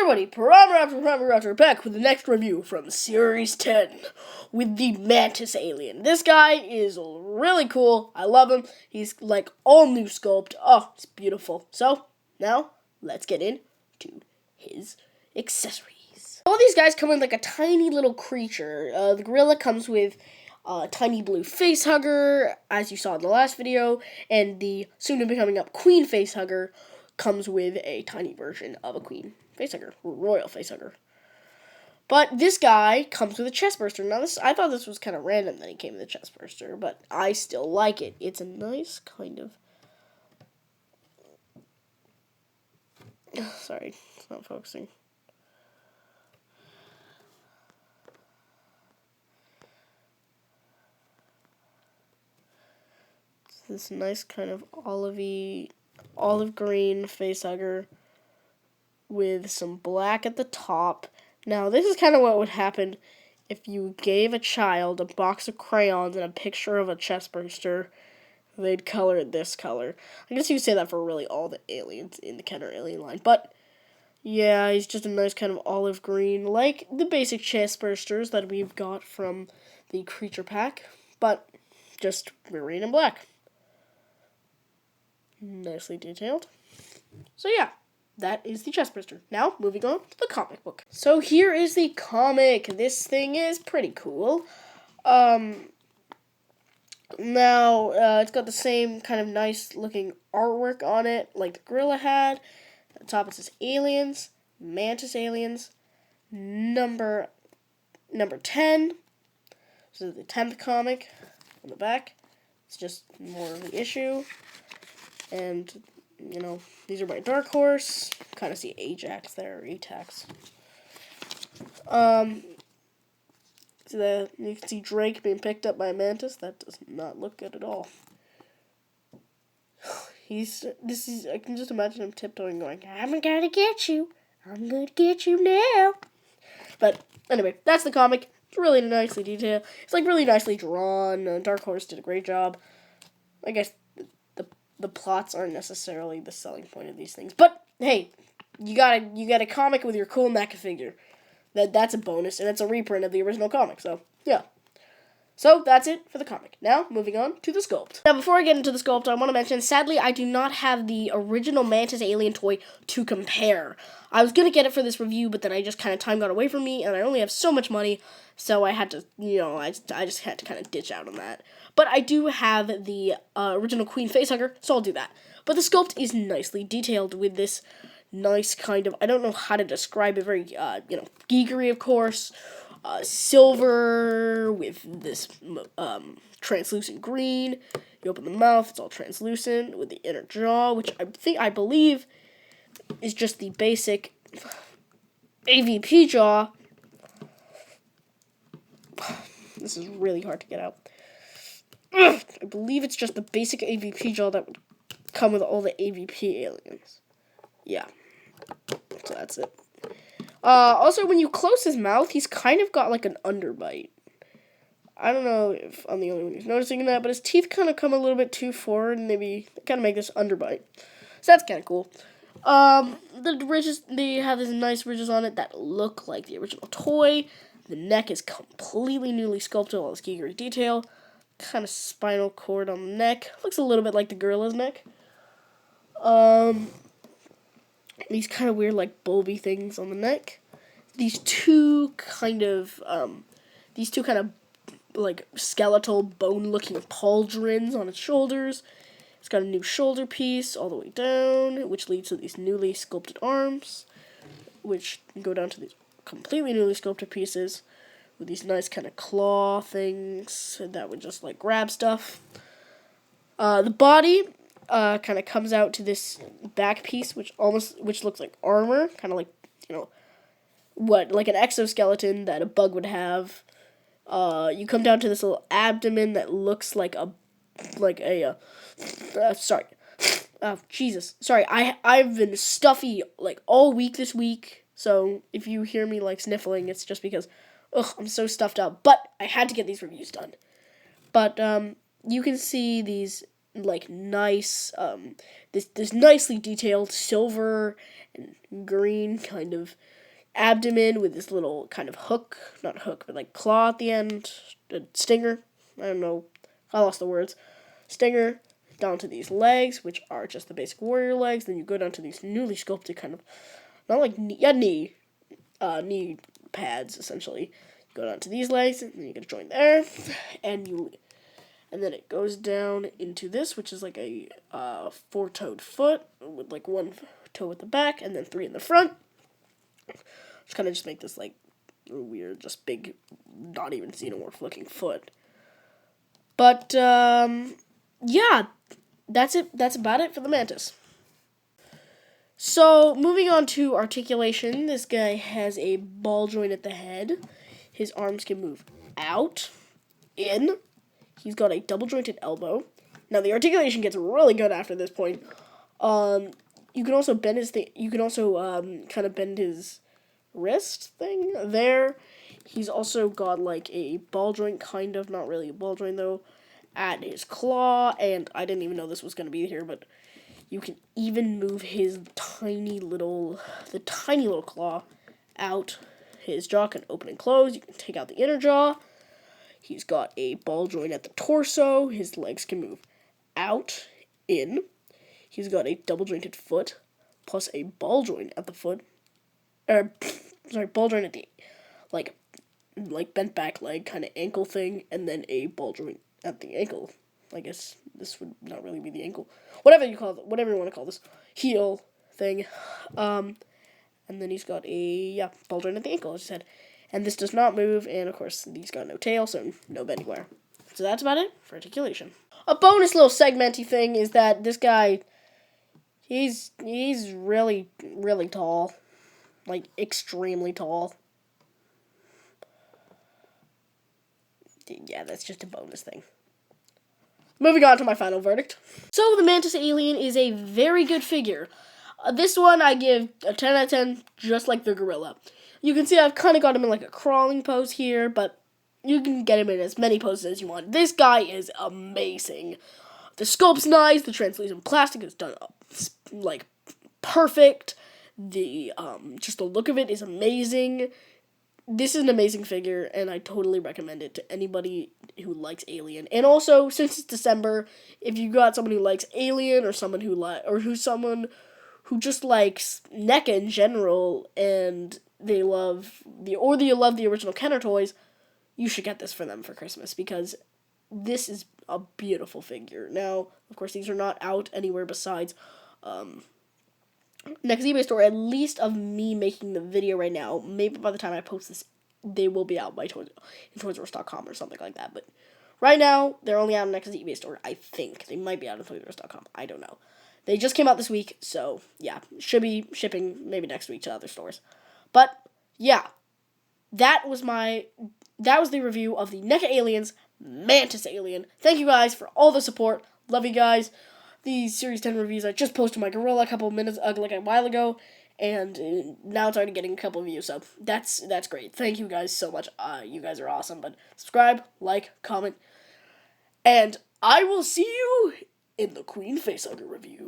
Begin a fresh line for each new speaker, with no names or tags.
everybody, Parameter back with the next review from Series 10 with the Mantis alien. This guy is really cool. I love him. He's like all new sculpt. Oh, it's beautiful. So, now, let's get into his accessories. All these guys come in like a tiny little creature. The gorilla comes with a tiny blue face hugger, as you saw in the last video, and the soon-to-be coming up queen face hugger comes with a tiny version of a queen facehugger, royal facehugger. But this guy comes with a chest burster. Now, I thought this was kind of random that he came with a chest burster, but I still like it. It's a nice kind of... Sorry, it's not focusing. It's this nice kind of olive green facehugger with some black at the top. Now, this is kind of what would happen if you gave a child a box of crayons and a picture of a chest burster. They'd color it this color. I guess you could say that for really all the aliens in the Kenner alien line. But, yeah, he's just a nice kind of olive green, like the basic chest bursters that we've got from the creature pack, but just green and black. Nicely detailed. So, yeah. That is the chest burster. Now, moving on to the comic book. So here is the comic. This thing is pretty cool. Now, it's got the same kind of nice looking artwork on it, like the gorilla had. At the top it says aliens, mantis aliens, number 10. This is the 10th comic on the back. It's just more of the issue. And, you know, these are by Dark Horse. Kind of see Ajax there, or Atax. So you can see Drake being picked up by a mantis. That does not look good at all. I can just imagine him tiptoeing going, I'm gonna get you. I'm gonna get you now. But anyway, that's the comic. It's really nicely detailed. It's like really nicely drawn. Dark Horse did a great job. I guess the plots aren't necessarily the selling point of these things. But hey, you got a comic with your cool Neca figure. That's a bonus, and it's a reprint of the original comic. So yeah. So that's it for the comic. Now moving on to the sculpt. Now before I get into the sculpt, I want to mention, sadly, I do not have the original Mantis alien toy to compare. I was gonna get it for this review, but then I just kind of time got away from me, and I only have so much money, so I had to, I just had to kind of ditch out on that. But I do have the original Queen facehugger, so I'll do that. But the sculpt is nicely detailed with this nice kind of, I don't know how to describe it, very, geekery, of course, silver with this translucent green. You open the mouth, it's all translucent with the inner jaw, which I believe is just the basic AVP jaw. This is really hard to get out. I believe it's just the basic AVP jaw that would come with all the AVP aliens. Yeah. So that's it. Also, when you close his mouth, he's kind of got like an underbite. I don't know if I'm the only one who's noticing that, but his teeth kind of come a little bit too forward, and maybe kind of make this underbite. So that's kind of cool. The ridges, they have these nice ridges on it that look like the original toy. The neck is completely newly sculpted, all this geekery detail. Kind of spinal cord on the neck. Looks a little bit like the gorilla's neck. These kind of weird, like, bulby things on the neck. These two kind of, like, skeletal, bone-looking pauldrons on its shoulders. It's got a new shoulder piece all the way down, which leads to these newly sculpted arms, which go down to these completely newly sculpted pieces with these nice kind of claw things that would just, like, grab stuff. The body kind of comes out to this back piece, which looks like armor, kind of like, like an exoskeleton that a bug would have. You come down to this little abdomen that looks like Jesus. Sorry, I've been stuffy, like, all week this week, so if you hear me, like, sniffling, it's just because, I'm so stuffed up, but I had to get these reviews done. But, you can see these like nice this nicely detailed silver and green kind of abdomen with this little kind of hook, not hook, but like claw at the end, a stinger. I don't know, I lost the words. Stinger down to these legs, which are just the basic warrior legs. Then you go down to these newly sculpted kind of, not like knee pads essentially. You go down to these legs, and then you get a joint there, and then it goes down into this, which is like a four-toed foot with like one toe at the back and then three in the front. Just kind of just make this like weird, just big, not even xenomorph looking foot. But yeah, that's it. That's about it for the mantis. So moving on to articulation, this guy has a ball joint at the head. His arms can move out, in. He's got a double jointed elbow. Now the articulation gets really good after this point. You can also bend his thing. You can also kind of bend his wrist thing there. He's also got like a ball joint, kind of, not really a ball joint though, at his claw. And I didn't even know this was gonna be here, but you can even move his tiny little claw out. His jaw can open and close. You can take out the inner jaw. He's got a ball joint at the torso. His legs can move out, in. He's got a double jointed foot, plus a ball joint at the foot. Ball joint at the, like bent back leg kind of ankle thing, and then a ball joint at the ankle. I guess this would not really be the ankle. Whatever you want to call this. Heel thing. And then he's got a, ball joint at the ankle, as I said. And this does not move, and of course, he's got no tail, so no bending wire. So that's about it for articulation. A bonus little segmenty thing is that this guy, he's really, really tall. Like, extremely tall. Yeah, that's just a bonus thing. Moving on to my final verdict. So, the mantis alien is a very good figure. This one I give a 10 out of 10, just like the gorilla. You can see I've kind of got him in like a crawling pose here, but you can get him in as many poses as you want. This guy is amazing. The sculpt's nice. The translucent plastic is done like perfect. The just the look of it is amazing. This is an amazing figure, and I totally recommend it to anybody who likes Alien. And also, since it's December, if you got someone who likes Alien, or someone who just likes NECA in general, and they love the original Kenner toys, you should get this for them for Christmas, because this is a beautiful figure. Now, of course, these are not out anywhere besides Neca's eBay store, at least of me making the video right now. Maybe by the time I post this, they will be out by ToysRUs.com or something like that. But right now, they're only out on Neca's eBay store, I think. They might be out on ToysRUs.com. I don't know. They just came out this week, so yeah, should be shipping maybe next week to other stores. But yeah, that was the review of the NECA Aliens Mantis Alien. Thank you guys for all the support. Love you guys. These Series 10 reviews, I just posted my gorilla a while ago, and now it's already getting a couple of views, so that's great. Thank you guys so much. You guys are awesome. But subscribe, like, comment, and I will see you in the Queen Facehugger review.